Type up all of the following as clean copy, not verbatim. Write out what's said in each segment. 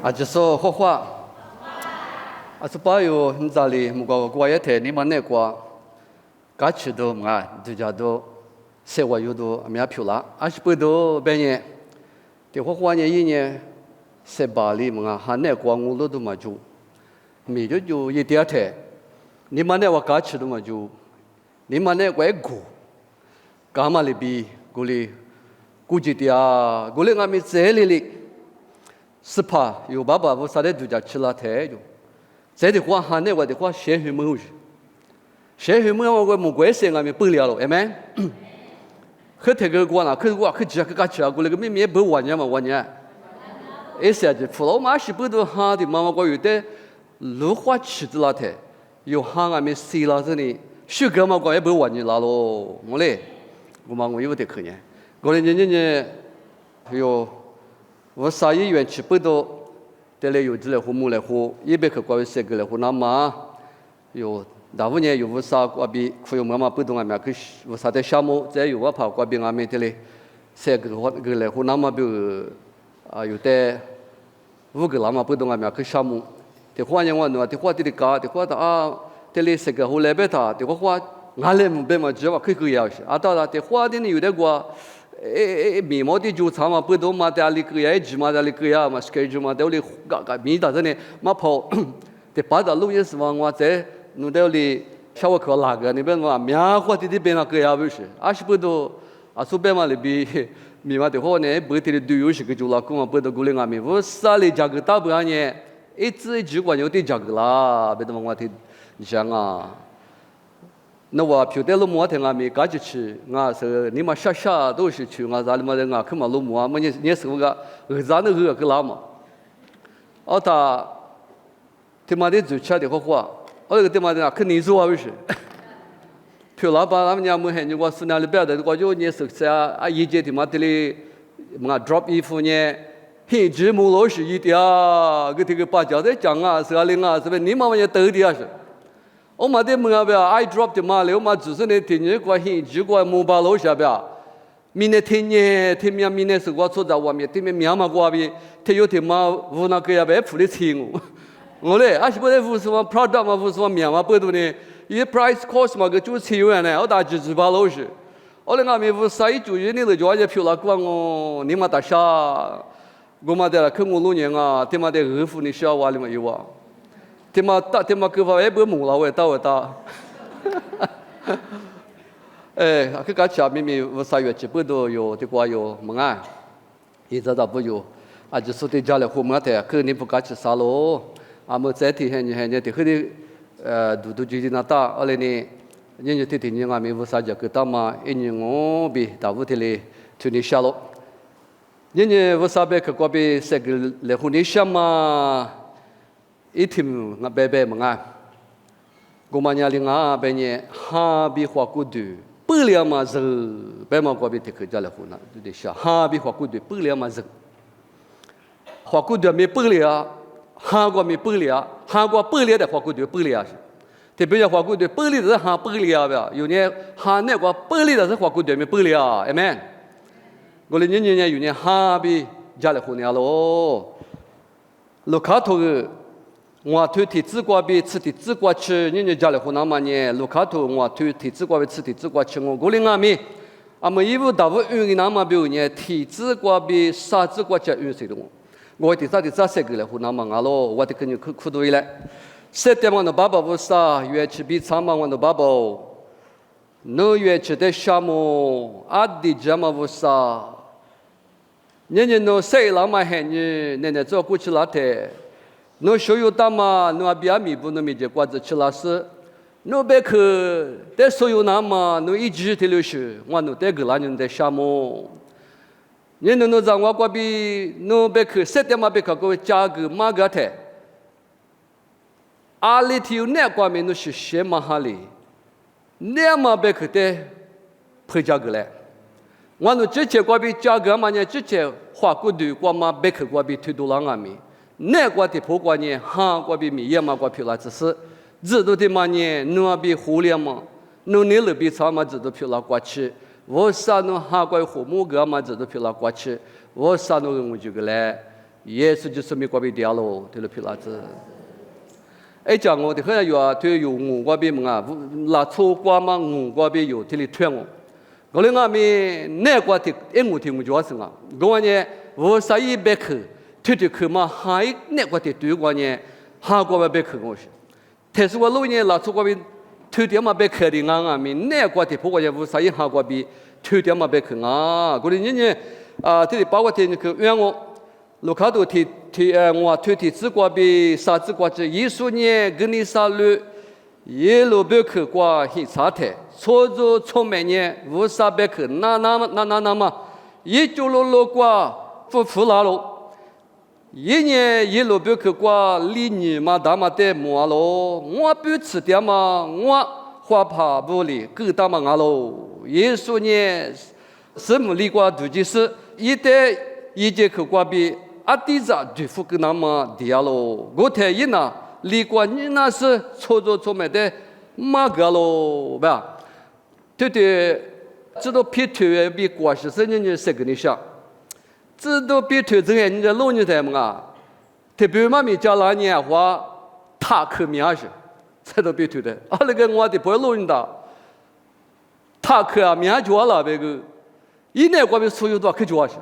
啊，就说画画，啊，是把有你这里木个过一天，你们那个，嘎去都嘛，就叫都，生活有都蛮漂亮，啊是不都半年，的画画呢一年，18里嘛，还那个我都嘛就，没就一点天，你们那个嘎去都嘛就，你们那个过，干嘛里比，过里，估计的啊，过里俺们这里。是怕有爸爸我啥的就叫吃了太久，这的话喊那我的话先去摸去，先去摸我没关系，俺们不了了，哎们，可这个过了，可我可吃可干吃啊，过那个没不玩呢嘛玩呢，哎啥子，除了马西不都喊的妈妈我有的芦花吃的那太，有喊俺们洗了这里，许个嘛我也不玩呢了咯，我嘞，我嘛我有得可呢，过来呢，有。我啥医院去不到，得来有这来和木来和，一百克关于这个来和那么有大5年有我啥关闭，可有妈妈不懂俺们去我啥的项目，再有我跑关闭俺们得来，这个和个来和那么比如啊有的5个那么不懂俺们去项目，的话呢我弄的话的搞的话的啊得来这个和来别他的话俺来没别嘛只话可以要些，啊到了的话的呢有的个。米毛的就长嘛，不多嘛，在里个呀，几嘛在里个呀嘛，是个就嘛，在里个米大着呢，嘛跑，在巴达路也是嘛，我在弄到里小我考哪个那边嘛，棉花的边那个呀不是，是不多，苏边嘛里边米嘛的话呢，不得都有些个就老公嘛，不得过来俺们，我啥里价格大不安呢，一直就管有点价格啦，别的嘛我听，你想啊。那我平时路摸的俺们赶紧去，俺是你们下都是去，俺咱们俺去嘛路摸，么你是个咱那个拉嘛，他他妈的就吃的话，那个他妈的肯定做啊不是，漂老板他们家没喊你我是哪里别的，我就你是啥一节他妈的哩，俺 drop 衣服呢，很直木老是一点，个这个把家在讲啊，是啊哩啊，是不？你妈妈也兜的啊是。我嘛的么个，I drop 的嘛，了嘛就是那天日过很就过木巴楼下边，明天明天是我坐在外面，天面嘛过边，天有天嘛无那个呀别付的钱我嘞，是不是付什么 product 嘛，付什么面嘛，不多呢，一 price cost 嘛个就7元呢，我打就是巴楼是，我嘞俺们付啥就你了就也票了过我，你嘛打啥，我嘛的看我老年啊，他妈的二付你小娃里嘛有啊。他妈各方也不木了，我到，哎，去搞下面我3月去不都有的话有么啊？一直到不有，就是在家里和么的，可你不搞去啥喽？么再提你的，可的都就是那大，后来呢，人家提俺们啥家个大嘛，一年我比大屋的嘞，就你下喽，人家我啥别去过边这个来和你想嘛。一天我白白嘛啊，我们家里啊白年哈比花骨头，不了嘛是白嘛过边的客家来湖南，就得想哈比花骨头不了嘛是，花骨头没不了，韩国没不了，韩国不了的花骨头不了是，特别是花骨头不了是韩不了的，有年韩那个不了的是花骨头没不了，哎们，我们年有年哈比家来湖南喽，路卡头个。我推体制瓜比吃体制瓜吃，人家来湖南嘛呢？路卡头我推体制瓜比吃体制瓜吃，我里俺们，衣服大部运的那么比如呢，体制瓜比啥子瓜吃运谁的我第三个来湖南嘛，咯，我得跟你苦多一来。7点我的爸爸不啥，越吃比长嘛我的爸爸，no越吃的项目，的家嘛不啥，人家no谁老嘛喊你，奶做过去那天。侬学有大嘛，侬比阿米不侬没结瓜子吃拉丝，侬别去，但所有那嘛，侬一直在流血，我侬带个那人在项目，人侬让我过比侬别去，7点嘛别去，各位价格马个台，阿里头有哪瓜面侬是些嘛哈里，哪嘛别去的，配价格来，我侬之前过比价格嘛呢，之前花骨头瓜嘛别去过比推多浪阿米。那国的破关呢，韩国比米也嘛国票了，只是制度的嘛呢，侬比互联嘛，侬你那比长嘛制度票了过去，我啥侬韩国父母个嘛制度票了过去，我啥侬我就个来，耶稣就是咪瓜比掉喽，对了皮拉子。哎，讲我的很有啊，对有我瓜比么啊，拉错瓜嘛，我瓜比有，对了穿我。我哩我咪那瓜的，我听我就说啊，我呢，我啥一百克，推去嘛，还那瓜的对我呢，哈瓜百克我是。但是我老年拉错瓜比推点嘛百克的啊咪那瓜的，不过也无啥一哈瓜比推点嘛百克啊，我哩呢啊，这里包括点那个让我。卢卡多提我推提子瓜比啥子瓜子，艺术呢跟你啥路，耶路贝克瓜很差的，错着错没呢，无啥贝克，那嘛，一九六瓜不拉喽，一年耶路贝克瓜里尼嘛大嘛的么喽，我不吃点嘛，我花怕不里够大嘛啊喽，耶稣呢什么里瓜都就是一代一节课瓜比。阿弟子对付个那么低喽，我睇一呐，离过你那是错着错没的马个喽，吧？对，知道撇腿比过去是人谁跟你想？知道撇腿这样，你这老人在么啊？特别嘛咪叫那年话，他可面是，才都撇腿的。啊，那个我的不老人的，他可啊面脚了那个，一年过比所有多可脚是。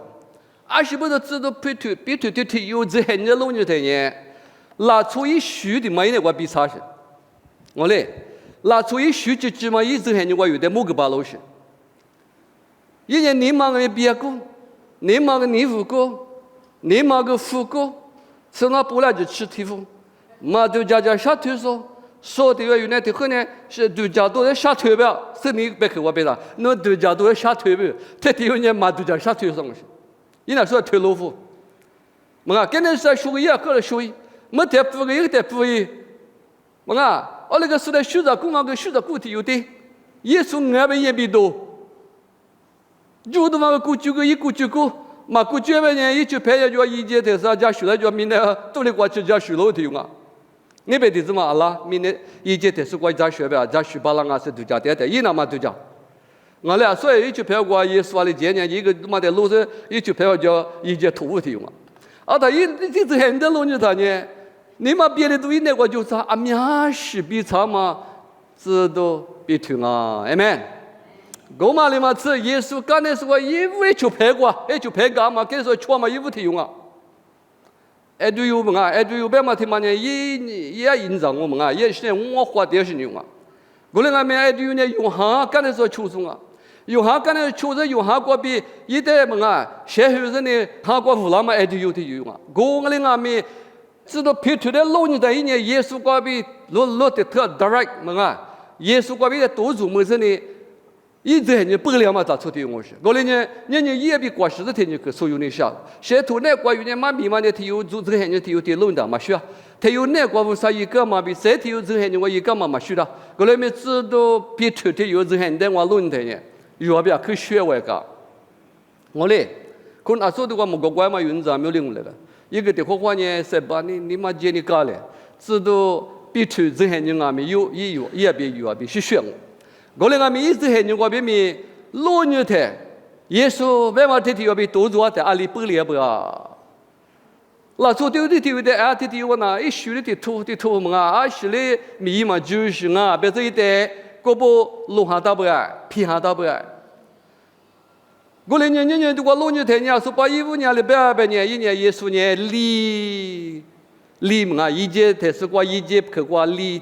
阿是不是知道比腿有这些人老人的呢？拿出一虚的嘛，一年我比差些。我嘞，拿出一虚就嘛，一这些人我有点某个把老些。一年你妈个别个，你妈个你父个，你妈个父个，吃那不来就吃体肤，嘛都家下腿说的有那的可能是都家都在下腿吧，是你别去我别啦，那都家都在下腿吧，这有人嘛都家下腿上去。伊那说退路夫，么啊，今天是学个一个来学一，没得不个一个得不一，么啊，我那个是来学着公安个学着古体有的，耶稣俺们也比多，就他妈个古旧个一古旧个，嘛古旧个呢，一就拍下就一节头上加学了就明天都来过去加学了的用啊，你别的怎么阿拉明天一节头是过加学呗，加学巴拉啊是度假的，伊那么度假。我俩所以一去拍过耶稣的纪念，一个他妈的路上一去拍叫一节土的嘛。啊，他这很多老人他呢，你妈别的都一那个就是啊，面是比差嘛，知道比听啊，amen。我嘛哩嘛是耶稣刚才说一位就拍过，哎就拍干嘛，跟说错嘛一无提用啊。哎对有嘛，哎对有别嘛听嘛呢，也印证我们啊，也是我花点是用啊。我那俺们哎对有呢用哈，刚才说求送啊。用哈刚才确实用哈过比一代么啊，现后人呢哈过湖南嘛还都有的用啊。我的俺们知道撇脱的老人在一年耶稣过比落的特 direct 么啊，耶稣过比的多做么子呢？一直人不了嘛，咋出的我是？我的呢，人也比过时的天就所有的下，现在那过有呢嘛比嘛的他有做这个人他有的老人嘛需要，他有那过无啥一个嘛比谁他有这个人我一个嘛需要，我来没知道撇脱的有这个人的我老人的呢。有啊，去学外个，我嘞，可能说的话，某个外嘛有人咋没有领来了？一个的话呢，是把你妈接你搞嘞，知道比头这些人啊，没有也别有啊，必须学我。我嘞俺们一直些人我别没老年的，耶稣外嘛这条要比多做的阿里不列不啊？那做丢的啊，这我呢，一学的土嘛啊，学的米嘛就是啊，别这一代。个不路下打不来，皮下打不来。我来年都过老年天年，说把15年的800年，一年耶稣年离嘛，一节才是过一节去过离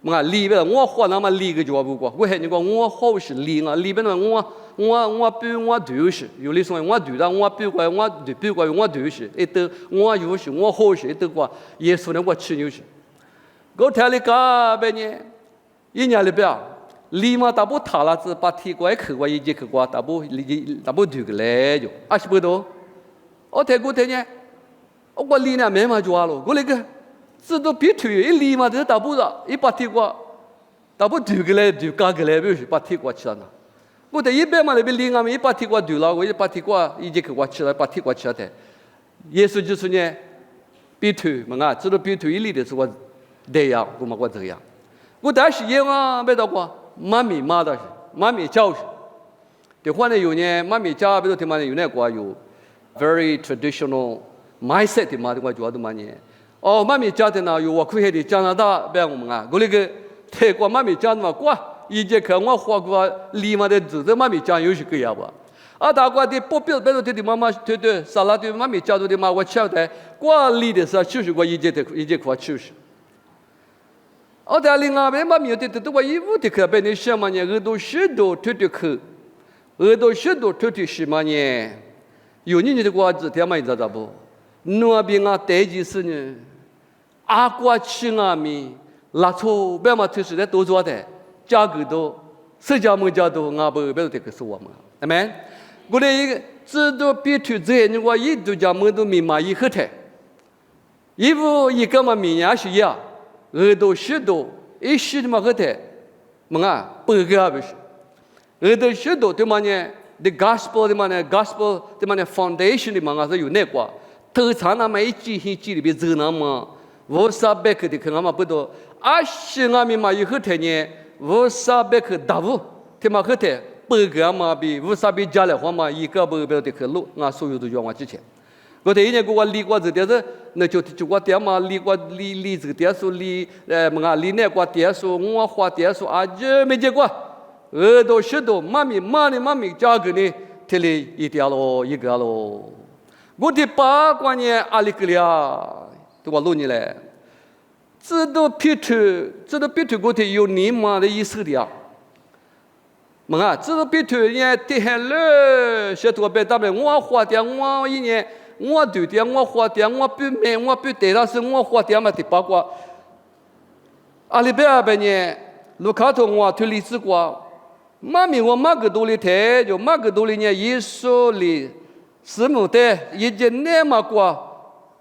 嘛离呗，我花那么离个就不过，我喊你讲我好是离啊，离边呢我比我对是，有的说我对了，我比过我对是，一都我有是我好是，一都过耶稣呢我吃牛是，我睇你干呗呢？一年里边，立马大部塔拉子把铁拐去过一节去过，大部对个来就，20不多。我睇过睇呢，我立呢没嘛就完了，我那个知道别推一立嘛，这大部的，一把铁过，大部对个来对干个来，不是把铁过吃了。我在100嘛那边立俺们一把铁过对了，我一把铁过一节去过吃了，把铁过吃了的。耶稣就是呢，别推嘛啊，知道别推一立的是我这样，我这样。我当时也啊，没到过，妈咪妈的是，妈咪教是。的话呢，有呢，妈咪家比如听嘛有那个有 very traditional mindset 的嘛的我觉得嘛呢。哦，妈咪家的呢有我可以的加拿大别我们啊，我那个泰国妈咪家的嘛，qua一节课我花过里嘛的字，这妈咪家有些个呀不？啊，大家的不标，别说的妈妈对，沙拉的妈咪家的嘛，我晓得，qua里的时候就是我一节课就是。哦，但另外边妈咪有的都我一屋的课，别你想嘛呢，耳朵许多推的课，耳朵许多推的什么呢？有人的瓜子，天嘛你知道不？那边啊，代际是呢，阿瓜吃啊米，拉错别嘛就是在多做的，价格多，社交媒体多，俺不别这个是我们，对没？我的一个知道必须这样，我一度讲么都密码一合台，一副一个嘛米也是呀，耳朵许多，一许的嘛合台，么啊，不个不是，耳朵许多对嘛呢？ The gospel 的嘛呢 ，gospel 的嘛呢 ，foundation 的嘛啊是有那个，头场那么一记里边走那么，我啥别个的看俺们不多，啊是俺们嘛有后头呢，我啥别个大屋，他妈后头不个嘛比我啥比家里话嘛一个不的去路，俺所有都要往之前。我这一年给我理过这点子，那就我点嘛理过理这个点数理么啊理那个点数，我花点数啊这没结果。 耳朵许多，妈咪价格呢？这里一条咯，一个咯。我的八卦呢，阿里个了，对我录你嘞。知道批图，我的有你妈的意思的呀。么啊，知道批图呢，底下了，些多别大别，我花点，我一年，我丢点，我花点，我不买，我不得那是我花点嘛的八卦。阿里边呢，卢卡托我推理之过。 妈咪，我马个多里台，就马个多里呢，耶稣里师母的，一节那么过，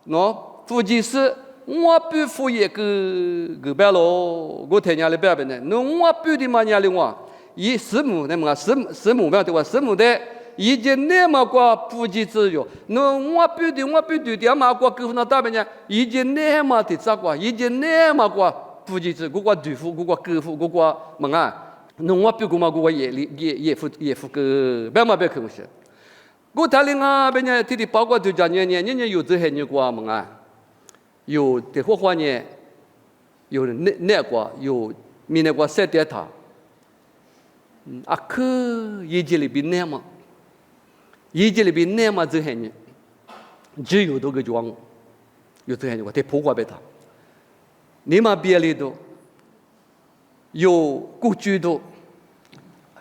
喏，夫妻是，我不服一个白咯，我台伢里白白呢，那我不的嘛伢里我，一师母那么师母不要对吧？师母的，一节那么过夫妻自由，那我不的嘛过沟那大白呢，一节那么的咋过？一节那么过夫妻自，我过对付，我过沟夫，我过么啊？ 那我比过嘛，我也付个，别嘛别看不起。我谈恋爱别呢，弟包括就讲年有这些年过嘛啊，有的花呢，有那个有米那个塞点他，啊可一节里边那嘛，一节里边那嘛这些年，只有多个装，有这些年我得破过别他，你嘛别里头。 有故居的，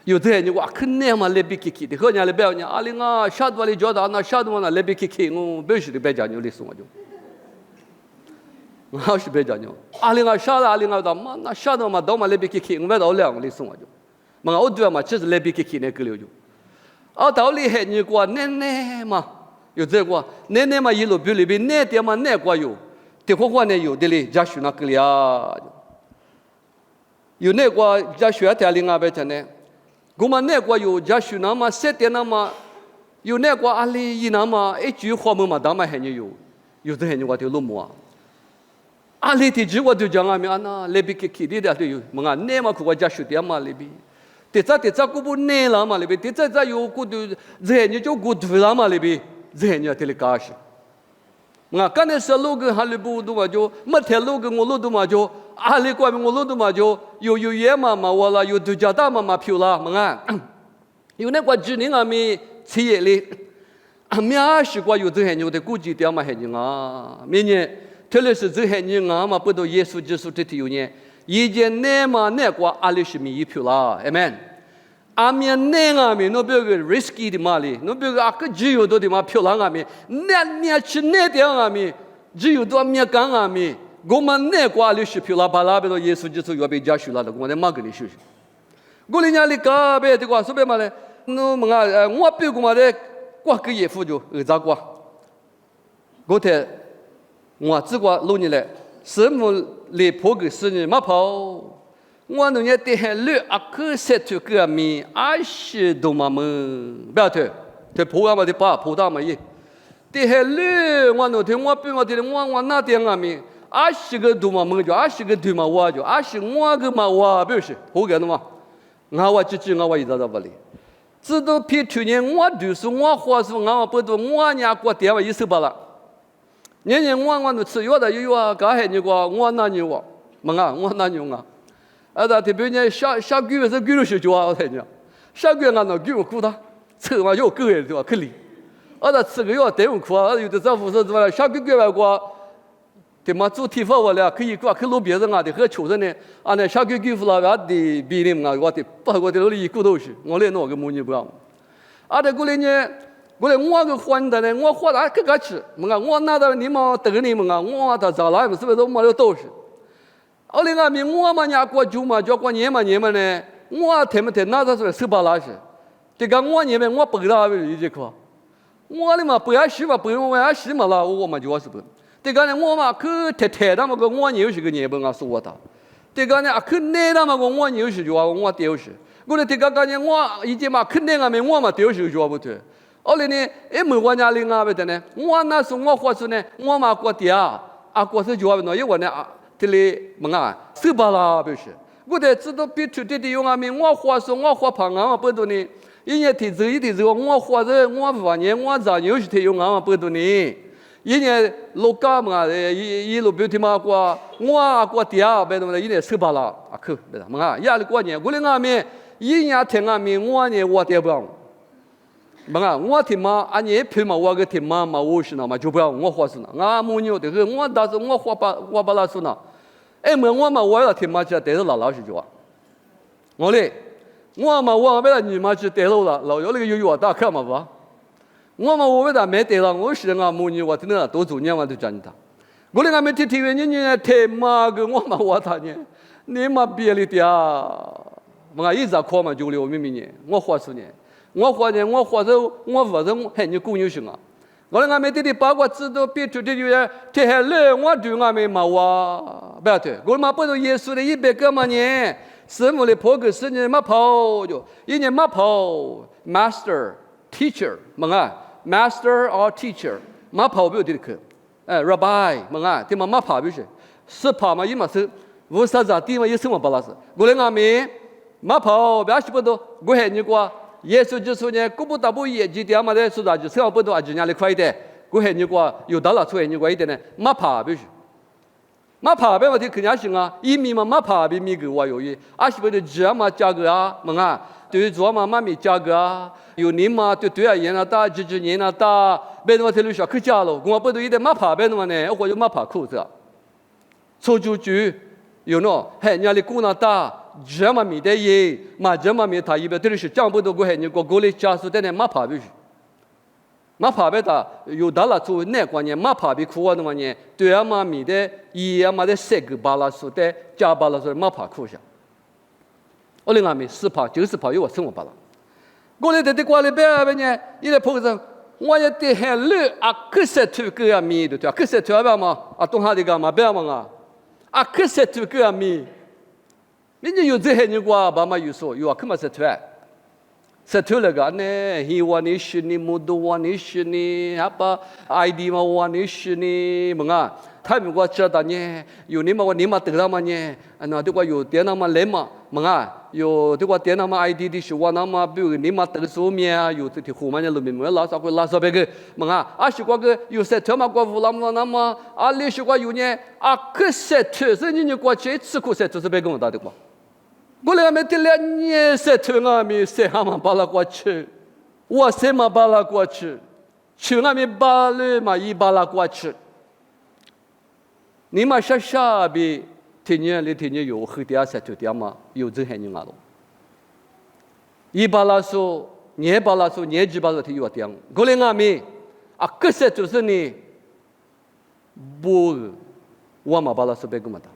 有这些我肯定嘛来比 K 的，和人家来表呢，阿里啊，下多里叫他那下多那来比 K， 我必须得别讲究的送我就，我是别讲究，阿里啊下了阿里啊到嘛那下多嘛到嘛来比 K， 我别到两个里送我就，嘛我对嘛只是来比 K 那个了就，啊到里还你过奶嘛，有这个奶嘛一路比里边奶点嘛奶过有，的话呢有的哩家属那个了。 有那个家学台另外边的呢，我们那个有家学那么设点那么，有那个阿里一那么一句话么嘛，当然还有这些我就落寞啊。阿里的句我就讲啊，咪那那边去的都有，么啊那么我家学点嘛那边，这我不那了嘛那边，这有个都这些你就个多了嘛那边，这些你这里搞些。我刚才说路个哈里不多嘛就，没条路个我路多嘛就。 阿里关我路多嘛就有野嘛我了有度假大嘛漂啦么啊，有那个今年啊咪企业里，啊咪啊是过有这些牛的估计掉嘛些人啊，明年特别是这些人啊嘛不都耶稣基督的有呢，以前那嘛那个阿里是咪一漂啦 ，amen。阿咪那啊咪，那别个 risky 的嘛哩，那别个啊个只有多的嘛漂亮啊咪，那咪去那点啊咪，只有多咪干啊咪。 我们那个里是漂亮巴拉，别说耶稣基督要被家属了的，我们马个里休息。我里家里搞别的话，说别嘛嘞，那么啊，我比过嘛的，过个月付就咋过？我睇我只过6年嘞，什么里破个10年没跑，我那年得还6啊个7头个米20多嘛么，不要睇，睇破啊嘛的把破大嘛耶，得还6我那天我比我的我那点啊米。 20个多嘛，么就20个多嘛，我就25个嘛，我不是好个的嘛。我我一直在不里，直到去年我就是我花是我不多，我娘过电话一收不了。年年我都吃药的有啊，刚才你说我哪有啊？问啊，我哪有啊？那特别呢，下个月是几多时就啊？我睇你，下个月俺那给我苦的，吃嘛有够的对吧？可怜。那吃个药对我苦啊，有的丈夫说怎么下个月吧过。对嘛，做体发我了，可以过去路别人啊的，和求人呢，啊那下个月付了完的比你们啊，我的不我的那里股头是，我来弄个母女不要。啊的过来呢，过来我个换的呢，我换了更加吃，我拿到你们等你们啊，我他找来是不是都没了都是。后来俺们我嘛家过久嘛，叫过年嘛呢，我他们拿到是手把拉是，这个我年们我不给他理解可，我的嘛不爱洗嘛，不用我爱洗嘛了，我嘛就是不。这个呢，我嘛去太他嘛个我有时个年本啊说的，这个呢去奶他嘛个我有时就话我丢时，我呢这个呢我以前嘛去奶俺们我嘛丢时就话不对，后来呢没我家里啊不的呢，我那时候我话说呢，我嘛过爹啊过是就话不孬，因为呢这里手把啦不是，我得知道比出这的用俺们我话说我话旁啊嘛不多呢，一年提走我话着我半年我咋有时提用俺嘛不多呢。一年老家嘛，一路标题嘛过，我过第二别的一年手把了去，别的压力过年，我们俺们一年听俺们我呢我得不了，我听嘛，俺年票嘛我个听嘛我是那嘛就不要我话是那，俺母牛的个我当时我把那说那，我嘛我要听嘛就带着老师就话，我嘞，我嘛我把你嘛就带了老有那个有大看嘛不？我嘛，我为啥没得了？我是俺母女，我真的多做年我都讲他。我那俺们提你太妈个，我嘛我他呢，你嘛别了的啊！我一直考嘛就了，我明年我话说呢，我话着我不是还你姑娘行啊？我那俺们这八卦知道别出这个，这还来我对俺们嘛哇，不要对，我嘛不是耶稣的100个嘛呢，师傅的破个10年嘛跑就1年嘛跑 ，master teacher Master or teacher， 嘛跑不的课，Rabbi， 对嘛跑不是，是跑嘛，一嘛是，50咋地嘛，也是嘛不拉是，我来俺们嘛跑，不要是不多，我喊你过，耶稣就说呢，古不达不业绩的嘛的，是咋就生不多，就伢里快一点，我喊你过，有到了出喊你过一点呢，嘛跑不是，嘛跑不嘛的肯定行啊，一米嘛跑比米个我有一，是不的这嘛价格啊，对做嘛没价格啊。有你嘛对啊，人那大，就是人那大，别的嘛，这里小客家了，我不都一点马爬别的嘛呢，我就马爬裤子，出有喏，嘿，人家姑那大，这么没得耶，嘛这么没他一边，这里是讲不多个嘿，你过来家属在那马爬不是，马爬别的有大了做那关键马爬比苦啊的嘛呢，对啊嘛没得，一啊嘛的3个巴拉说的，加巴拉说马爬苦下，我另外没10爬90爬有我生活巴拉。我来在过来别呢，一来碰上，我也得很累可是这个呀米的对吧？可是这个嘛，东哈的个嘛别嘛可是这个呀米，人家有这些人过，爸妈有说有可嘛是这了个呢，he want is ni mudu want is ni apa ID ma want is ni他们我知道呢，有你嘛得了嘛呢，那这个有电脑嘛来嘛，有这个电脑嘛 ID 的是我那么比如你嘛得手面啊，有这些后面的路面嘛，拉萨别个是个有些特嘛过乌拉嘛那么历史个有呢可是特是你过去吃苦是别个我打的过，我来没得了你是特我没是他们把那过去，我是嘛把那过去，去我们把了嘛一把那过去。你嘛下比天年有后点3点嘛，有这些人啊咯。1把拉说，2把拉说，2几把拉提有点。过来俺们可是就是你不，我嘛把拉说别个嘛的。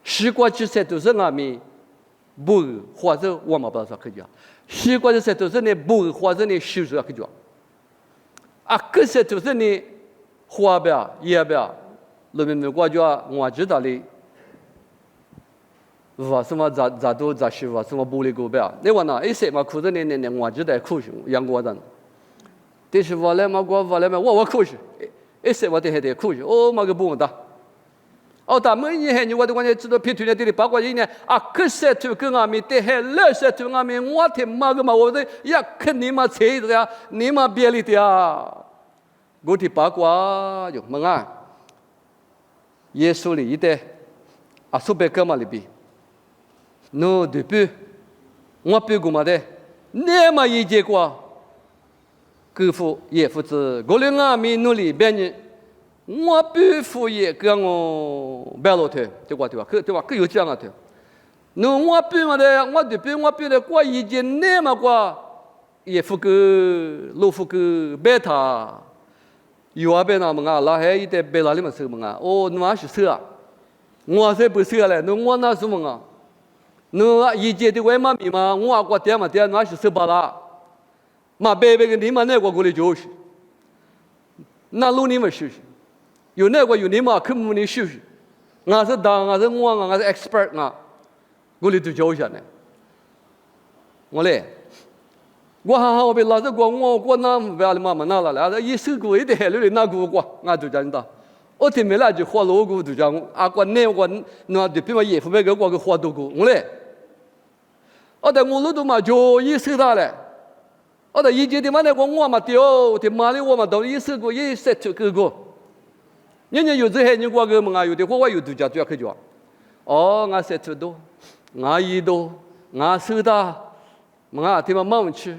西瓜就是就是俺们不，或者我嘛把拉说可以啊。西瓜就是就是你不，或者你修出来可以啊。可是就是你花不要，也不要。路面过去我知道的，什么咋都咋修什么玻璃沟边，你话呢？些嘛裤子呢我知道苦是养过的，但是我来嘛我苦是，些我得还得苦是，嘛个不的，但每年你我都关键知道批推的包括一年可是就跟俺们得还老是就俺们我听嘛个嘛我的呀肯你嘛车子呀，你嘛别里的呀，我的八卦就耶稣里一代啊，苏贝哥嘛里边，侬对比，我比过嘛的，那么一结果，哥夫也夫子，我俩阿米努力别人，我比夫也跟我白老头，对吧？可有这样的头，侬我比嘛的，我对比我比的过一节那么过，也夫个老夫个白他。有啊，别那么啊，拉黑一代别哪里么收么啊？哦，侬还是收啊？我才不收嘞，侬我那什么啊？侬一节的外嘛米嘛，我过点嘛点，侬还是收巴拉。嘛白白个你嘛那个过来就是，那路你们休息，有那个有你嘛科目你休息，我是当我是我我是 expert 啊，过来就教下呢。我嘞。我好被老师讲我那不要嘛嘛那了来，一手过一点海里那个过，我就讲的，我听没来就花老个就讲啊过那个那就比我也不别个过个花多个，我嘞，我在我路都嘛就一手大嘞，我在以前的嘛那个我嘛丢，的嘛里我嘛到一手过一set 就个，人家有这些人过个嘛有的我有度假就要去做，哦我 set 多，我一多，我手大，我听嘛忙去。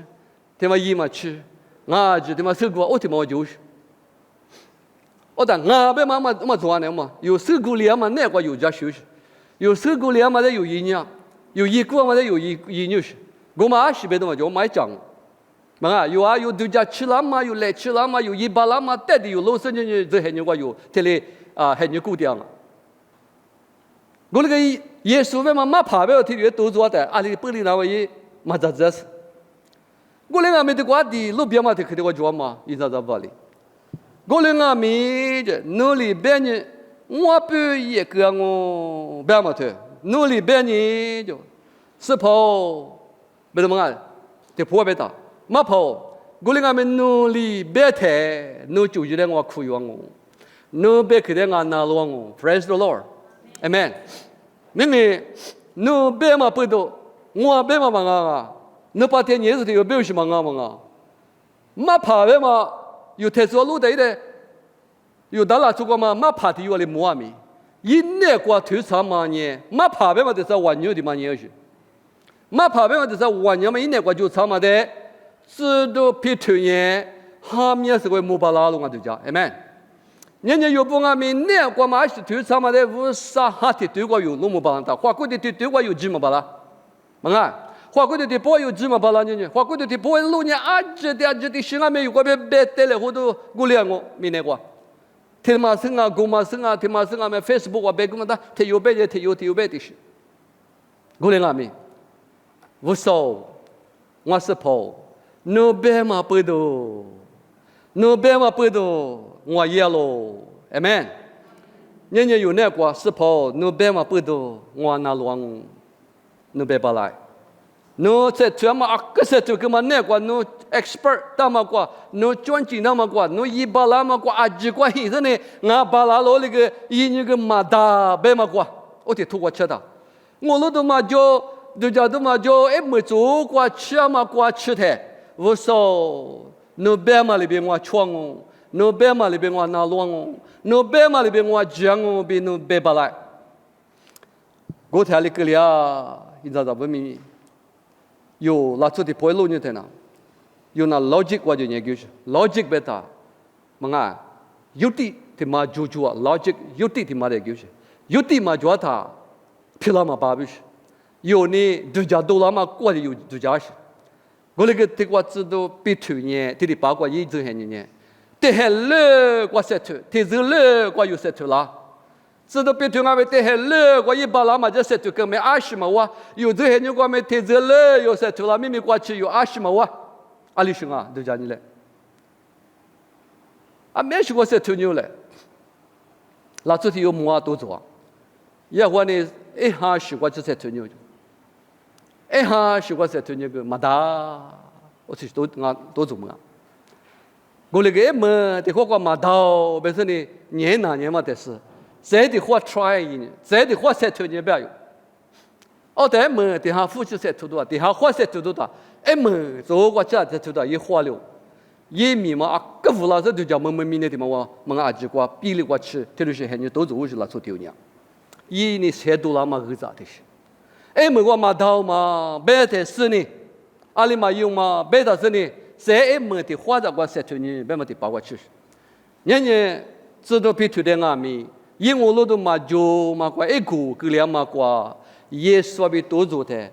他妈一嘛去，我就他妈受过，我他妈就是。我但我别嘛做呢嘛，有受过两嘛那个有家休息，有受过两嘛的有一年，有一个嘛的有一年是，我嘛是别的嘛就买讲，嘛有啊有度假去了嘛，有来去了嘛，有一把了嘛，带的有老生人这还人个有，这里啊还人固定了。我那个耶稣为嘛爬不了，他越多做的，阿里玻璃那位嘛咋子？我俩没得瓜地，路边嘛得去的我做嘛，一直在巴黎。我俩没的努力别人，我不也跟我别嘛的，努力别人就是跑，别的么啊，得跑别打，没跑。我俩没努力别太，努就来我苦用我，努别去的我拿路我 ，Praise the Lord，Amen。明明努别嘛不多，我别嘛忙啊。那把天年是的有表示嘛啊，马爬的嘛有特殊路的，有到哪做过嘛？马爬的有来摸咪，一年过头长嘛呢？马爬的嘛就是万年的嘛年是，马爬的嘛就是万年嘛一年过就长嘛的，直到皮头年，下面是个木巴拉路我就讲，哎们，人家有不阿咪年过嘛是头长嘛的，无啥哈的对过有路木巴拉大，花过的对过有几木巴拉，嘛啊。花过的不有芝麻巴拉呢？花过的不会路呢？啊，这的心啊没有过别带来好多过两个没那个。天马生啊，公马生啊，天马生啊，没 Facebook 啊，别个嘛的，他有别的，他有别的事。过两个没，无所，我是跑，no别嘛不多，no别嘛不多，我也咯 ，amen。人家有那个是跑，no别嘛不多，我拿乱，no别巴来。no 在这嘛啊，可是这个嘛那个 no expert 那么个 no 专辑那么个 no 一巴拉么个啊，只个现在呢，我巴拉罗那个一那个马达别么个，我得吐过吃的，我那都嘛就家都嘛就哎没做过吃嘛过吃的，我说 no 别嘛里边我闯哦 ，no 别嘛里边我拿乱哦 ，no 别嘛里边我讲哦，别 no 别巴拉，我听里个了，你知道不咪？有拉出的不会路你睇呐，有那 logic 我就研究是 logic beta， mga yuti 的嘛就啊 logic yuti 的嘛研究是 yuti 嘛就他，皮拉嘛巴比是，有呢度假多啦嘛过的有度假是，我那个的我知道比去年的八卦一直很年，的很热我塞出，的热热我又塞出啦。知道别听俺们带海了，我一把拉嘛就塞出个没20嘛哇，有这些人我们带着了，有塞出了，明明过去有20嘛哇，阿里兄啊，都讲你嘞，啊没去过塞出牛嘞，那昨天有木啊多做，也话呢，一下是我就塞出牛，一下是我塞出牛个马达，我去多做嘛，我那个么的火锅马达，本身呢年哪年嘛的是。在的话 try 呢，在的话塞出你不要有。哦，但么底下夫妻塞出多，底下花塞出多大？哎么，做我家塞出多一花了。也米嘛啊，各户老师就叫们明年的嘛我们阿几瓜比例瓜吃，这就是很多都做是拉出丢呢。一年才多了嘛个咋的是？哎，么我嘛头嘛，白的是呢，阿里嘛用嘛，白的是呢，谁哎么的花着瓜晒出呢，白么的包瓜吃。年年知道比土的阿米，因我老多嘛就嘛瓜一股个两嘛瓜，也说比多做的，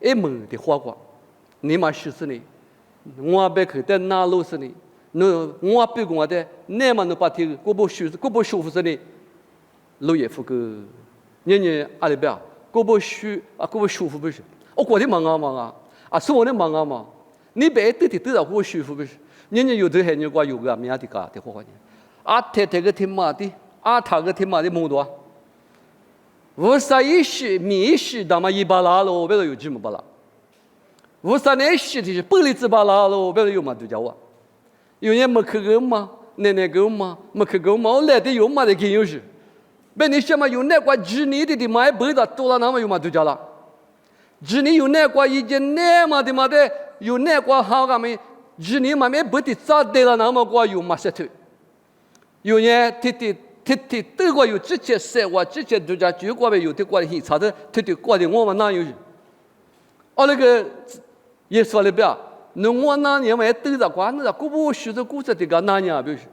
哎么的花瓜，你嘛是是呢？我别去在哪路是呢？我别跟我的，那么no把提，我不舒服是呢，路也不个。年年阿里边，我不舒服不是？我过得忙啊，是我的忙啊嘛。你别得到我舒服不是？年年有的很有瓜有个面的嘎的花花呢。这个天马的，他个天马的么多？我啥意思？米是他妈一巴拉喽，别说有几么巴拉。我啥那事的是玻璃子巴拉喽，别说有嘛都叫我。有人没去过嘛，奶过嘛，没去过嘛，我来的有嘛的给有事。别你想嘛，有那瓜几年的嘛，也不知道多了那么有嘛都叫了。几年有那瓜已经那么的嘛的，有那瓜好个没，几年嘛没不得咋的了那么瓜有嘛些头。有人德国有这些生活，这些都叫中国有的瓜的很差的，瓜的我们哪有？那个也说了不要。那我那年嘛，都在管那古不许的古着的个那年，比如说，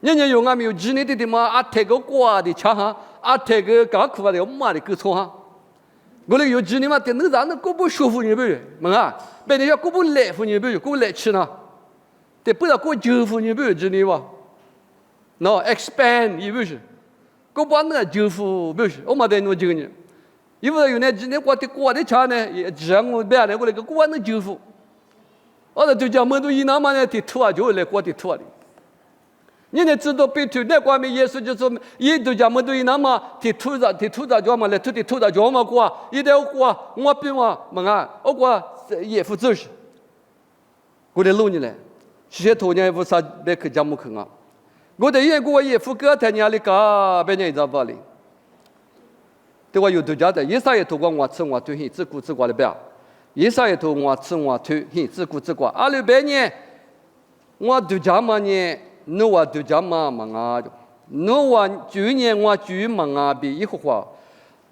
人家有俺们有几年的嘛，这个瓜的吃哈，这个刚苦的妈的够错哈。我那有几年嘛，的那咱那古不舒服你不是？么啊，别人家古不来服你不是？古来吃呢，得不知道古久服你不是？几年吧 ？No expand 你不是？古不那久服不是？我没得那几个人，因为有那几年瓜的吃呢，也只让我别那个那个古那久服。那就叫么都一那么呢？的土啊，就来过的土啊的。你呢知道被土那光面耶稣就说，一都叫么都一那么的土着叫嘛来土的土着叫嘛过，一定要过，我比嘛么啊，我过也不走是。我的路呢嘞，些头呢不啥别去讲么去啊。我的眼过也不个他娘的个，别人知道不哩？对我有度假的，一啥也头光我吃我对，自顾自过的不要。一啥也头我吃我推，自顾自过。阿六百年，我度假嘛呢？侬我度假嘛忙啊？侬我去年我去忙啊，比一花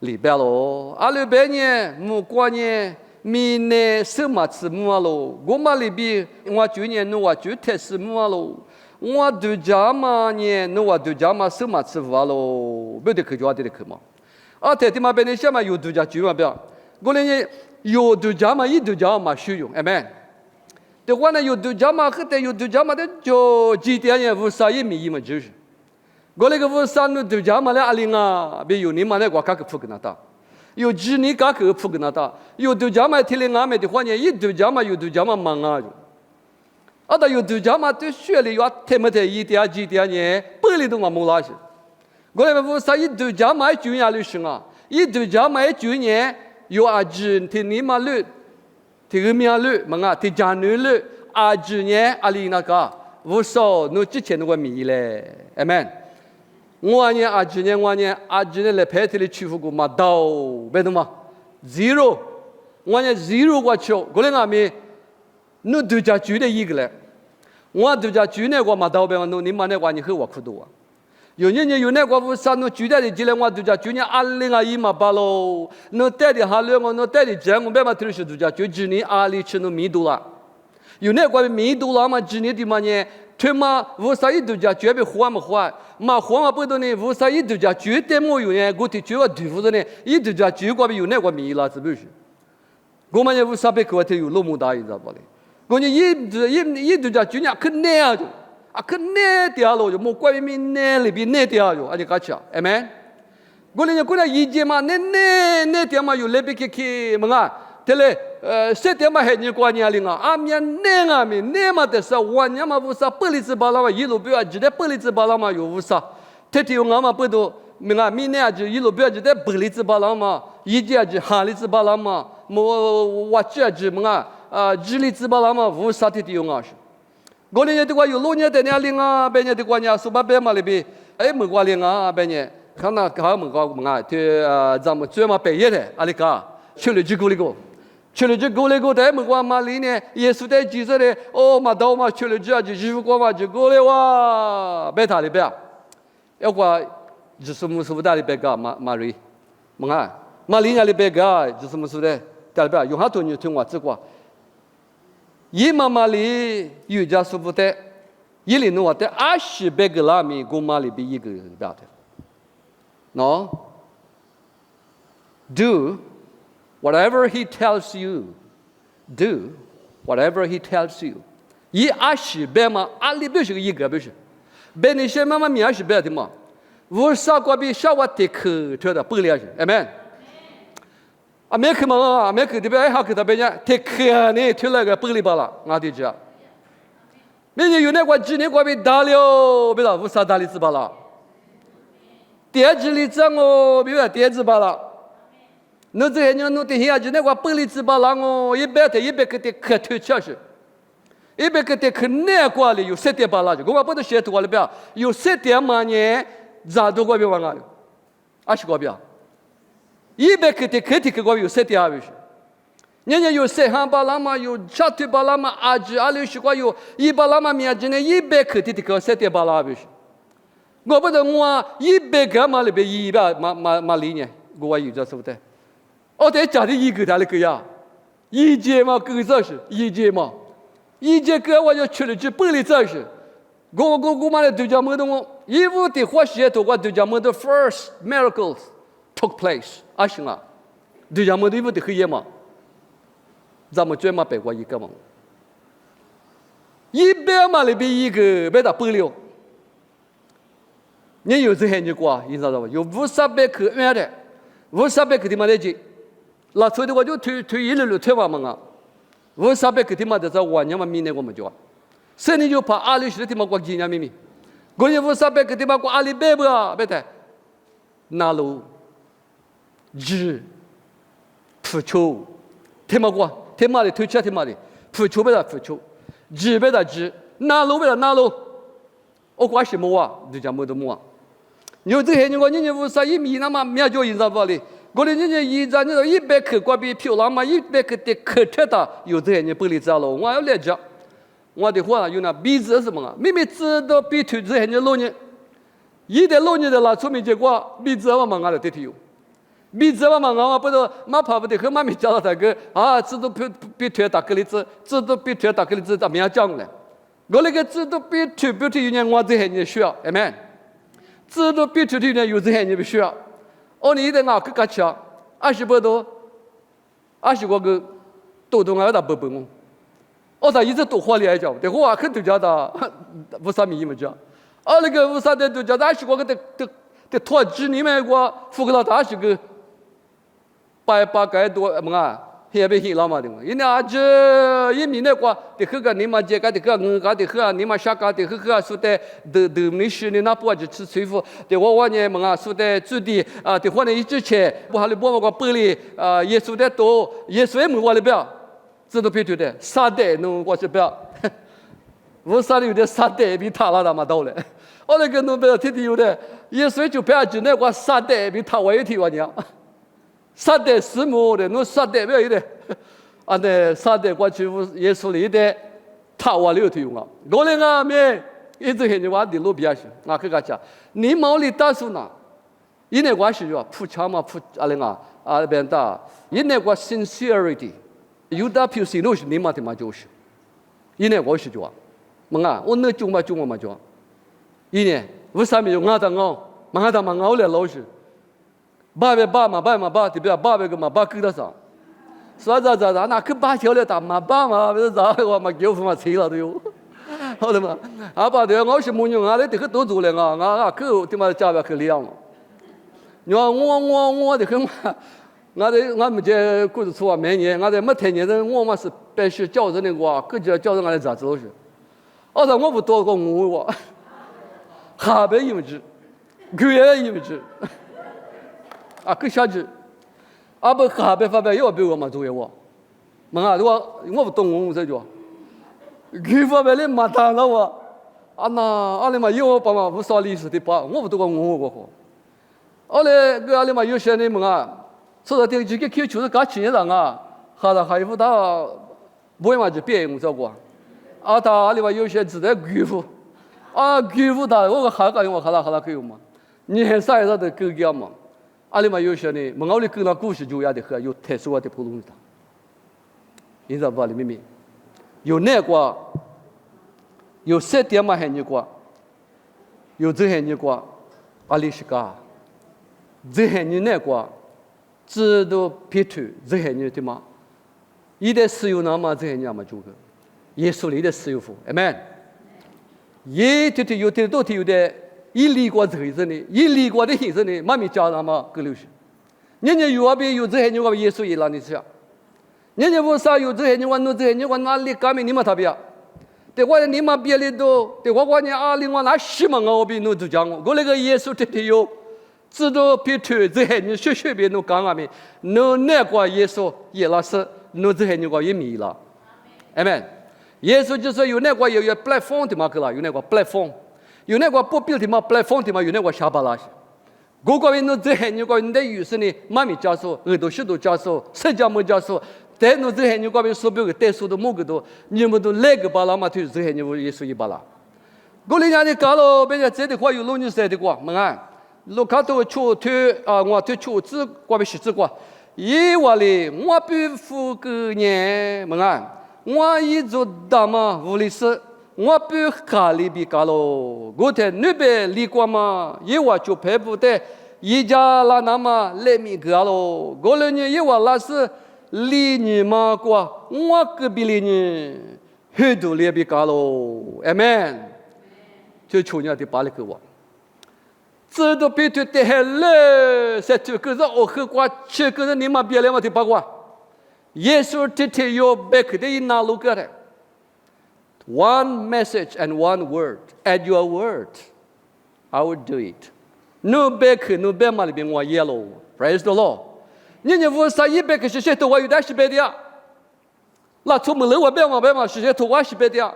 里边咯。阿六百年，木过年，明年什么吃么咯？我嘛里边，我去年侬我去特什么咯？我度假嘛呢？侬我度假嘛什么吃法咯？不得去就得去嘛。特地嘛别人想嘛有度假去嘛不要？我呢？有度假嘛，一度假嘛使用，哎们，的话呢有度假嘛，可得有度假嘛的就几点也无啥也没一么就是，我那个无啥no度假嘛的阿里啊，别有你嘛那个卡个铺个那大，有几年卡个铺个那大，有度假嘛听了俺们的话呢，一度假嘛有度假嘛忙啊就，到有度假嘛对学里要听么的一点几点呢，本里都嘛没拉去，我那个无啥一度假嘛就伢旅行啊，一度假嘛就呢。有阿吉听你嘛路，听个面路，么啊，听家女路，阿吉呢阿里那个，无少侬之前那个米嘞，阿门。我呢阿吉呢来拍这里欺负过嘛刀，别懂吗 ？zero， 我呢 zero 过去，过来俺们，侬度假住的一个嘞，我度假住那个嘛刀别嘛，侬你嘛那个你和我苦多啊。有年有那个无啥侬住在的进来我度假住呢阿里啊伊嘛巴喽，侬带的哈了我侬带的钱我别嘛推是度假住今年阿里吃侬米多了，有那个米多了嘛今年的嘛呢，推嘛无啥一度假住别花嘛花，嘛花嘛不多呢无啥一度假住的么有呢，我的住个地方的呢，一度假住个有那个米了是不是？我们也无啥别个的有那么大一知道不嘞？我呢一度假住呢可难啊就。可难掉了就莫怪明难里边难掉就，而且搞笑，哎们，我那以前嘛，难掉嘛有那边去么啊？对嘞，谁掉嘛还你过年了啊？面难啊面难嘛的是，我年嘛无啥玻璃子巴拉嘛，一路不要记得玻璃子巴拉嘛有无啥？天天我嘛不都么啊？明年就一路不要记得玻璃子巴拉嘛，以前就哈里子巴拉嘛，我记就么啊？日里子巴拉嘛无啥天天用啊是。过年的话有老年的年龄啊，别年的过年说把别嘛里边，没过年啊，别年看那看没过么啊，对咱们专门半夜的，阿里个去了几个里个，去了就过来过来，没管嘛里呢，耶稣在记着的，哦嘛到嘛去了就就衣服过嘛就过来哇，别他的别，要过就是么说的里别个马里，么啊，马里那里别个就是么说的，里别用哈多牛听我这个，一马里有家说不得，一里诺的20别个拉米公马里比一个别的 ，no。Do whatever he tells you. Do whatever he tells you. 一20倍嘛，里必须一个必须。别你先慢慢20倍的嘛。我啥个比啥我得去这的不了解 ，amen。没去嘛，没去的别还去的别人得去呢，出来个不里巴了，我的讲。没有那个几年个比大了，别了，我啥大例子巴了。第二次例子我别第二次巴了。侬这些人弄的下去，那个玻璃纸巴浪哦，一百个的可推下去，100个的可难过了，有7点巴拉去，我不都写多了表，有7点嘛呢，咋多个别往啊？20个表，100个的可提个有7点还是？人家有7行巴拉嘛，有7点巴拉嘛，20个有1巴拉嘛，面子呢100个的个7点巴拉还是？我不都我100个嘛里边100嘛里呢，我有这说的。在家里一个他那个呀，一节嘛够这是，一节嘛，一节个我要去了去本里这是，我嘛的对家么的我，一屋的活血都我对家么的 first miracles took place， 行啊，对家么的一屋的黑夜嘛，咱们专门背过一个嘛，100嘛里边一个别打本了，你有这些你过，你知道吧？有50个远的，50个的嘛来接。那所以我就推一路推完嘛啊，50个地方的在晚年嘛明年我们就，所以你就把20的地方过几年明明，过年50个地方过200不啊，别的，哪路，日，付出，天嘛过，天嘛的推车天嘛的，付出别的付出，日别的日，哪路别的哪路，我过什么啊，就讲么都么啊，有这些人过年50一米那么面就印上不哩。我的人家100克过比漂亮嘛，100克的可吃的，有这些人不理解了。我要来讲，我的话有那鼻子什么啊？明明知道比推这些人老人，一代老人的拿出面结果，鼻子我嘛我来得有，鼻子我嘛我不知马跑不得，和妈咪讲了这个啊，知道比推打个例子，知道比推打个例子怎么样讲呢？我那个知道比推有人我这些人需要，amen。知道比推有人有这些人不需要。你一定啊，去干吃，20不多，20个多多我打不本我他一直多花来讲，但我肯定叫他50米么讲，那个50的都叫20个的拖几年嘛，我付给了他20个，8个多么啊？也被黑了嘛的嘛，人家这一米那个的喝个你妈这个的喝个的喝，你妈下个的喝说的没事的那不就吃水服的我呢嘛说的煮的的话呢一直吃，不好的不个玻璃耶稣的多，耶稣也没我的不要，这都别对的，杀的弄我是不要，我杀的有点杀的比他那嘛到了，我那个弄不要天天有的，耶稣就不要就那个杀的比他我一天我讲。杀的是么的，侬杀的不要有的，那杀的过去耶稣里的，他话里头用啊，我那个没一直很话的路边去，我去个讲，你毛里打数呢，因为关系就铺墙嘛铺那边打，因为我 sincerity， 有的表示都是你妈的嘛就是，因为我是就啊，我那就嘛，因为为啥没有我的我来老师。爸的不要爸个嘛，爸给他上，说咋，那去爸条了打嘛，爸嘛不是咋我嘛叫嘛吃了都有，好的嘛，爸的我是没用啊，你这个多做了啊，去他妈家边去练嘛，你说我的很嘛，我们这故事说每年，我在没天年的我嘛是必须教人的话，各家教人俺的咋子是，我不多个我，下边一么子，个月一么子。个下去，不下边发边又比我嘛做我，我不懂我这就，给发边的嘛当了我，那里嘛有把嘛不少历史的把，我不懂我好，个里嘛有些的说的这个就是搞企业人啊，哈达还有他不会嘛就别用这个，他里边有些字在鬼户，鬼户他我还敢用我哈达可以用嘛？你还啥子的狗叫嘛？里边有些呢，门口里跟那故事就要的喝，有特殊的普通的，你知道不？里面有那个，有7点嘛还那个，有这还那个，里是个，这还你那个，知道皮头这还你的嘛？一代石油那么这还你嘛就个，耶稣里的石油服 ，amen。也就是有的都有的。一离过这个呢，一离过的形式呢，妈咪教他们个流行。人家有边有这些人话耶稣也让你吃，人家为啥有这些人话，这些人话哪里干没你们特别？对我你们别里头，对我呢另外那西门我比侬就讲我那个耶稣这有，知道别推这些人学别侬讲没？侬那个耶稣也老是，侬这些人话也没了，amen。耶稣就是有那个有 platform 的嘛个啦，有那个 platform。有那个不标的嘛 ，platform 的嘛，有那个下巴拉些。我个人侬这些人个你的语是呢，妈咪教授，耳朵许多教授，社交没教授，但侬这些人个边手表个带数都某个多，你们都来个巴拉嘛，推这些人我也属于巴拉。我人家你搞了，别人这的话有老人说的话，问啊，路卡头出推我推出资个边是资个，伊话哩，我不付个年，问啊，我一做大嘛，无理事。我不考虑比较咯，我在那边离过嘛，一话就排不得，一家那那么来米个咯，我那呢一话那是离你嘛过，我隔壁离你很多来比较咯 ，amen。就去年的巴里个话，这都比对的还了，在这个是我喝过，这个是你们别来嘛的八卦，耶稣这天有白克的拿路个的。One message and one word. At your word, I will do it. No back, no back, mal bin wa yellow. Praise the Lord. 你为啥一百个是些头我有点是白的呀？那出门了我白嘛，是些头我是白的呀。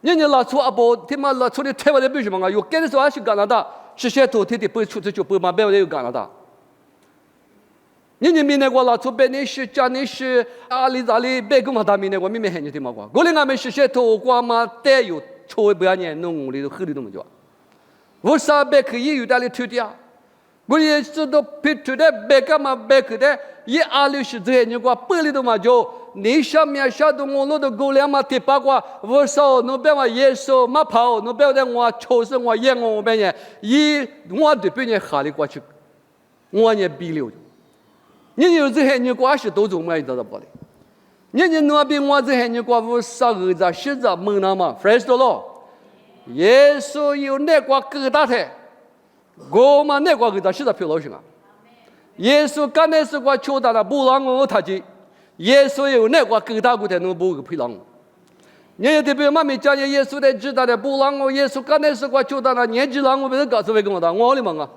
你那出阿伯，他妈那出的台湾的为什么啊？有跟着说还是加拿大，是些头天天不出去就不嘛白的有加拿大。你明年我拿出白你是加你是阿里白个嘛大明年我明年很久的嘛过，我连俺们是些头瓜嘛带有抽不要年弄里头喝里头么就，为啥白可以有点里推的啊？我也知道皮推的白个嘛白个的，一阿里是这些你瓜白里头嘛就，你下面下头我那头狗粮嘛提八卦，为啥侬别嘛耶稣嘛跑，侬别在我抽生我烟我别呢，一我对别人哈里过去，我也比了。你有这些人关系都做没得了不嘞？你那边我这些人关乎啥个子、实子、门那嘛 ？Praise the Lord。耶稣有那个疙瘩的，我们那个疙瘩实在漂老些啊。耶稣刚开始我求他了，不让我他去。耶稣有那个疙瘩，我才能不个漂亮。你特别妈咪讲耶稣在知道的，不让我耶稣刚开始我求他了，年纪让我别人告诉为跟我的，我的忙啊。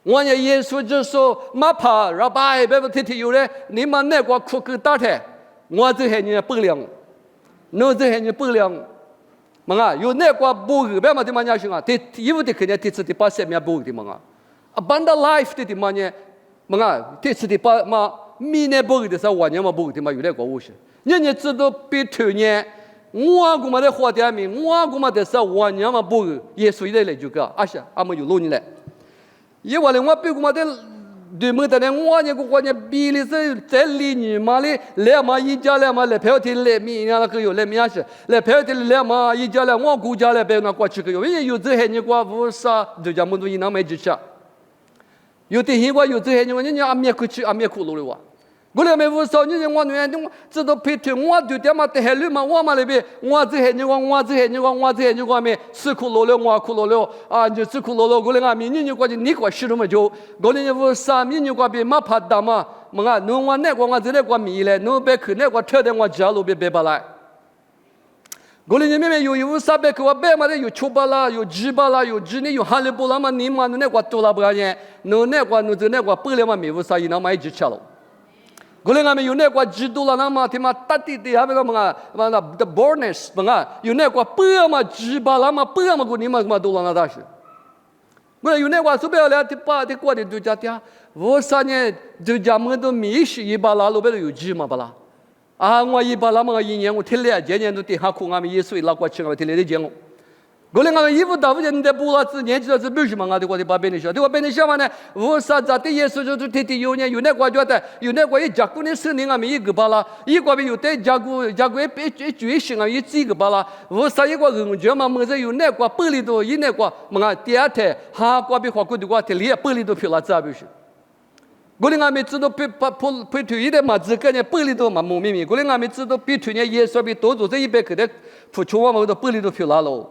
我呢，耶稣就说：“马爬，然后把别不天天有嘞，你们那个苦个大太，我这些人不良，侬这些人不良，嘛啊，有那个不个别嘛的嘛样行啊，这衣服的肯定这次的把什么不的嘛啊，abundant life 的嘛呢，嘛啊，这次的把嘛明年不的时候，晚年嘛不的嘛有那个无事，人知道比去年我古嘛的花点名，我古嘛的时候晚年嘛不耶稣一来就个，阿是阿么有路你来。”因为我比我的对门的呢，我呢个呢比例是在里你妈的来嘛一家来嘛来票的来米那个有来米是来票的来嘛一家来我国家来别那过去个有，因为有这些人过不啥就讲么东西那没支持，有的人过有这些人人家阿面过去阿面苦路的哇。我来没无少，你我女人知道配腿，我就点嘛得海绿嘛，我嘛那边我这些人我没吃苦劳了，我苦劳了啊，就吃苦劳了，我来俺们你过去你过吃了么就，我来无啥你过边嘛怕打嘛，么啊，侬我那个我这那个米嘞，侬别去那个跳的我家路别别来。我来面有啥别去我别嘛的有秋巴啦，有鸡巴啦，有鸡呢有哈利波啦嘛，你嘛那个多啦不干净，侬那个侬这那个不了嘛没有啥，那么一直吃了。我们有那个制度了，那么他妈大地的还没个么啊，嘛那 the bonus 么啊，有那个不嘛制吧，那么不嘛个你们嘛都让他是，我有那话说不了了，把的过的都家的，我3年都家门都没事，一把拉路边都有鸡嘛不啦？啊，我一把拉嘛1年我听了，今年都地下苦，俺们也属于拉过去，我听了的讲我。过来俺们衣服大不见得不拉子，年纪了是不是嘛？俺的过的把别人说，对吧？别人说嘛呢？我啥子的耶稣就天天有年有那国家的，有那国一家过的生灵俺们一个巴拉，一个边有的家过一决心啊，一几个巴拉，我啥一个人家嘛，么子有那国本里头一那国，么第二天哈国边花过的国天里本里头漂了咋不是？过来俺们知道被推一点嘛，这个呢本里头嘛莫名名，过来俺们知道被推呢耶稣被多做这100个的，不穷我们都本里头漂了喽。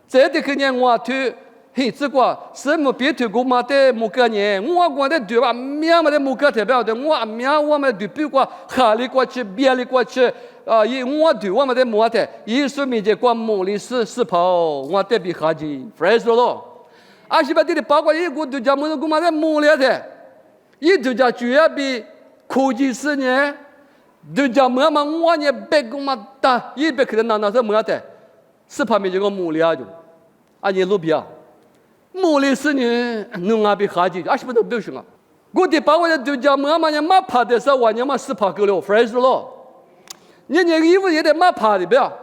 这的可能我推很这个什么别推过嘛的木个呢？我光的对吧？面嘛的木个特别的，我面我们对比过哈里过去，别里过去啊！我对我们的木的，耶稣面前光木里是跑，我得比哈吉 ，fresh 咯。阿西巴地的包括一个对家木过嘛的木里的，一对家主要比科技是呢，对家木嘛我呢别个嘛大，一别可能拿是木的，是旁边这个木里啊就。啊，你路边啊，木里是呢，弄阿比哈吉，阿是不都不行啊？我的把我的对家妈妈呢，马爬的时候，我呢嘛是爬够了 ，fresh 咯。你衣服也得马爬的不要，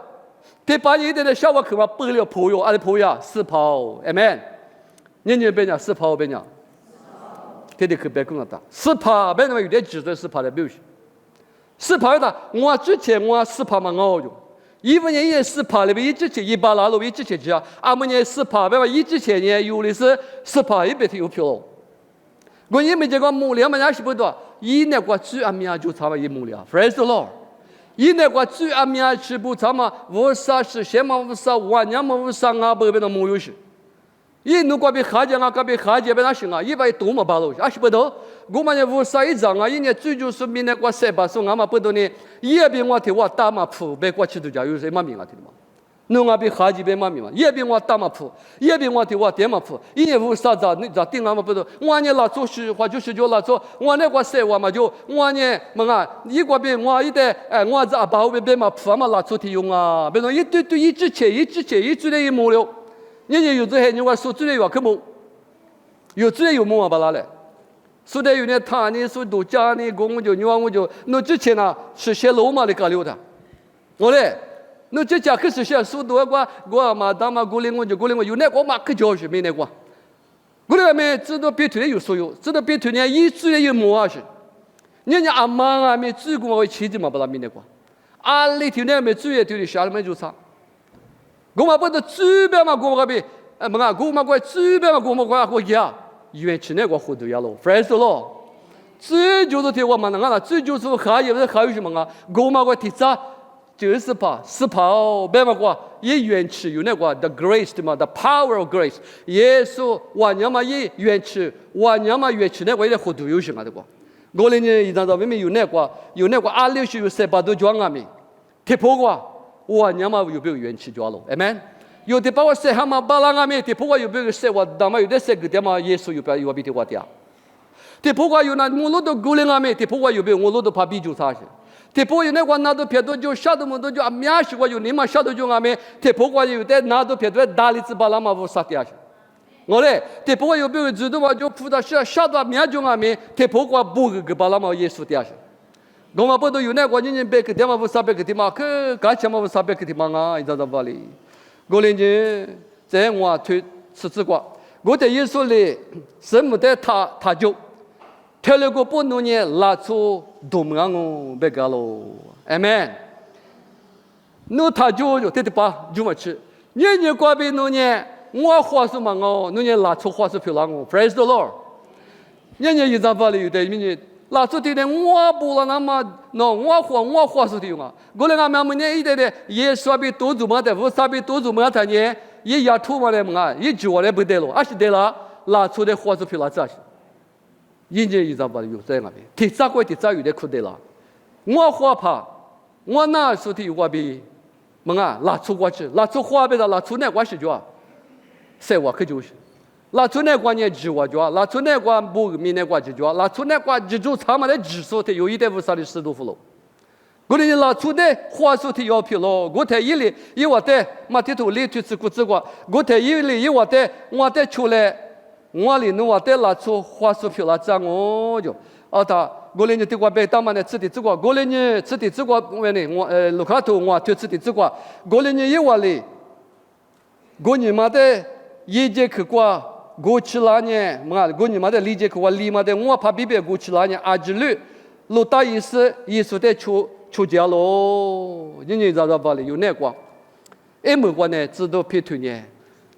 得把你的小娃去嘛背了朋友，阿的朋友是跑 ，amen。你别讲是跑别讲，得去别讲了是跑别讲有点几岁是跑的不行，是跑的，我之前我是跑嘛我就。一分年也是爬了呗，一之前100拉路一之前去啊，俺们年是爬呗嘛，一之前呢有的是爬100天有票喽。我也没这个木料嘛，也是不多，一那个最阿米亚就差嘛一木料 ，fresh Lord。一那个最阿米亚吃不差嘛，我啥是什么我啥，我娘么我啥啊，不别的木有事。一如果被哈家啊，个被哈家别那行啊，一般多么巴喽，还是不多。我们呢我啥一张啊，一年最就是明年我300送俺们不多呢，也比我替我打嘛铺，别过去都家有什么名啊，听嘛？弄啊比哈家别嘛名嘛，也比我打嘛铺，也比我替我点嘛铺，一年我啥子你咋顶俺们不多？我呢拉做事或就是就拉做，我那个3万嘛就我呢么啊，一个比我一代我这把后边嘛铺嘛拉做提用啊，别说一堆堆一之前一堆的一毛了。人家有这些，你话说这些话可没，有这些有么啊？把那嘞，说的有点他呢，说度假呢，我就你话我就，那之前呢是些罗马的搞了的，我嘞，那这家可是些说多我嘛当嘛过来我有那个嘛可教学没那个，过来没知道别推的有所有，知道别推呢一直有么啊是，人家阿妈啊没追过我妻子嘛不拉没那个，阿里头呢没追也推的下面就啥。我们不是主边嘛，我们比么啊？我们过主边嘛，我们过家，原去那个活动呀喽 ，fresh 咯。这就是听我们那个，这就是还有什么啊？我们过提早就是怕是怕别嘛过，也原去有那个 the grace 的嘛 ，the power of grace。耶稣我娘嘛也原去，我娘嘛原去那个也活动有什么的过？我那年一张照片有那个阿六是有300多张啊没，贴破过。我娘嘛有没有元气抓了 ，amen。有的把我说哈嘛，把那个咩的，不过有没有说我他妈有的说个的嘛，耶稣有没有比的我的？的不过有那我路都过来啊咩，的不过有没有我路都怕比较差些。的不过有那个拿到撇多就下头么多就啊面是我有你嘛下头就啊咩，的不过有的拿到撇多大力子把那嘛我杀掉些。我嘞，的不过有没有知道嘛就扑到下头面就啊咩，的不过不个把那嘛耶稣掉些。我们不都有那个人别个地方不300个地方，可干什么不300个地方啊？一张巴里，我连呢在我推吃这个，我在耶稣里什么的他就，跳了个不能呢拉出多么样别个喽，amen。那他就对的吧，就么吃，年过别弄呢，我话什么哦，弄呢拉出话是漂亮哦 ，praise the Lord。年一张巴里有的明年。拉出去的我不了那么喏，我话是的用啊。过来俺们呢一点的也说比多做么的，我说比多做么的呢，也压土嘛的嘛，也就来不得了，还是得了，拉出的话是皮拉扎些。人家一张把有这样的，提早过提早有点苦得了。我话怕，我那说的话比，么啊拉出过去，拉出话别的拉出那关系就啊，谁话可就是。拉出那关键指我叫，拉出那关不明那关就叫，拉出那关记住他们的指数的有一点50的适度幅了。我哋拉出的话术的要求咯，我睇一里一我的马蹄头里头吃骨子瓜，我睇一里一我的出来我里侬话得拉出花束票拉张我就，他过来你对我被当嘛呢，吃的这个，过来你吃的这个为呢，我卢卡图我就吃的这个，过来你一话里，过你妈的一节课过，过去了呢，嘛过你妈的理解课我理嘛的，我怕比别过去了呢，阿吉律，路大意思的出家喽，你找把里有哪个？没关呢，知道撇脱呢。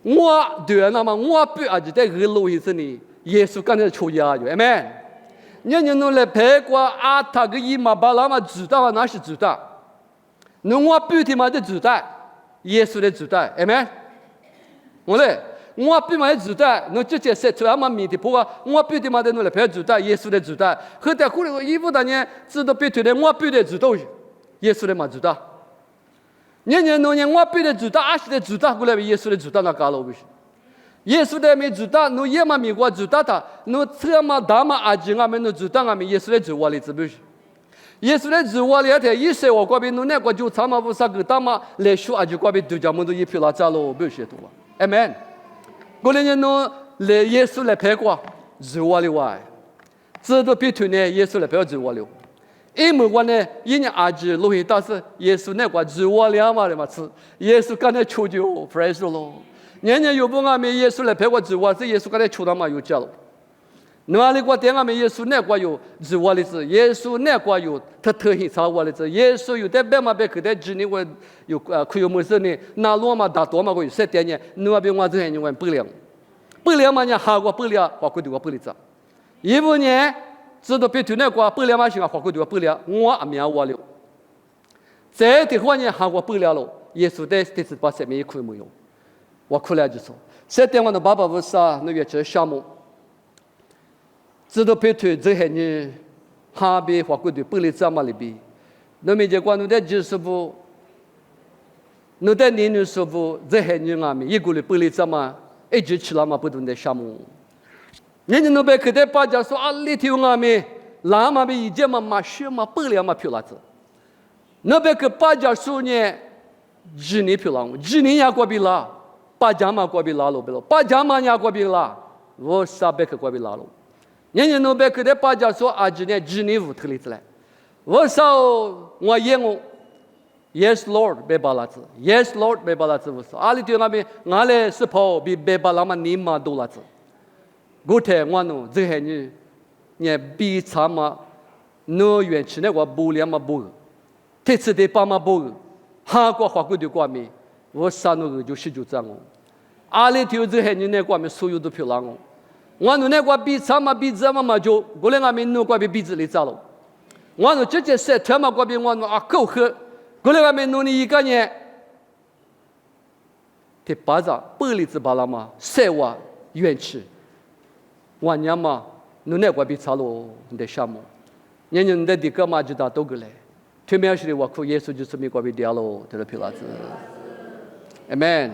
我对那么我不阿就在二路意思呢，耶稣刚才出家就，amen。你弄来拍过阿他个伊嘛巴拉嘛知道那是知道，侬我不的嘛的知道，耶稣的知道，amen。我嘞，我不嘛知道，侬直接说出来嘛面的不过，我不的嘛的侬来拍知道，耶稣的知道，后头后来衣服当年知道撇脱的，我不的知道，耶稣的嘛知道。年侬我不的知道，阿是的知道过来耶稣的知道那搞了不是？耶稣的没知道，侬也嘛没过知道他，侬这嘛大嘛阿吉俺们侬知道俺们耶稣的知我里是不是？耶稣的知我里头，一说我过边侬那个就他妈不啥个大嘛来说阿就过边都叫么都一票拉走了，不是多啊 ，amen。过来侬来耶稣来拍过知我里外，知道别脱呢耶稣来拍知我里。因为我呢，一年阿吉录音，但是耶稣那个知我俩嘛的嘛是，耶稣刚才求救 ，praise the Lord。年有不俺们耶稣来陪我知我，是耶稣刚才求他嘛有叫了。哪里个点俺们耶稣那个有知我的是，耶稣那个有他特意查我的是，耶稣有在别嘛别去在知你我有可有么事呢？那罗嘛大多嘛个有7点呢，侬别我这些人不了嘛呢，哈个不了，我估计我不理解。一五年。知道别脱那个不了嘛，行啊，花过就不了，我阿苗我了。这的话呢，韩国不了了，耶稣的第四把生命可以没有，我哭了就说，这点我的爸爸不是啊，那个这项目，知道别脱这些人，哈比花过就不了怎么里边，那么结果侬在就是不，侬在年龄时候这些人啊，一个人不了怎么，一直吃了嘛不同的项目。人家那边可得把家说啊，里头我们拉嘛比以前嘛学嘛不了嘛漂亮子，那边可把家说呢，1年漂亮，1年也过比啦，把家嘛过比拉了不了，把家嘛也过比啦，我啥边可过比拉了，人家那边可得把家说啊，1年无特例子来，我说我演我 ，Yes Lord 别巴拉子 ，Yes Lord 别巴拉子我说，啊里头那边我嘞是跑比别巴拉嘛你嘛多拉子。古代我侬这些人，也比他嘛，侬原去那个不了嘛不，这次的爸妈不，韩国花过的国民，我啥那个就是这样哦。阿里头这些人那国民所有都漂亮哦，我侬那个比他嘛比这嘛就，过来俺们侬国民比这里早了，我侬直接说他嘛国民我侬啊够喝，过来俺们侬你一个人，这巴扎百里子巴拉嘛，三万原去。我娘嘛，侬那个比差喽，你得想嘛，人家的个嘛就打多个嘞，推面是的我哭耶稣就是美国比掉喽，这个皮拉子，Amen。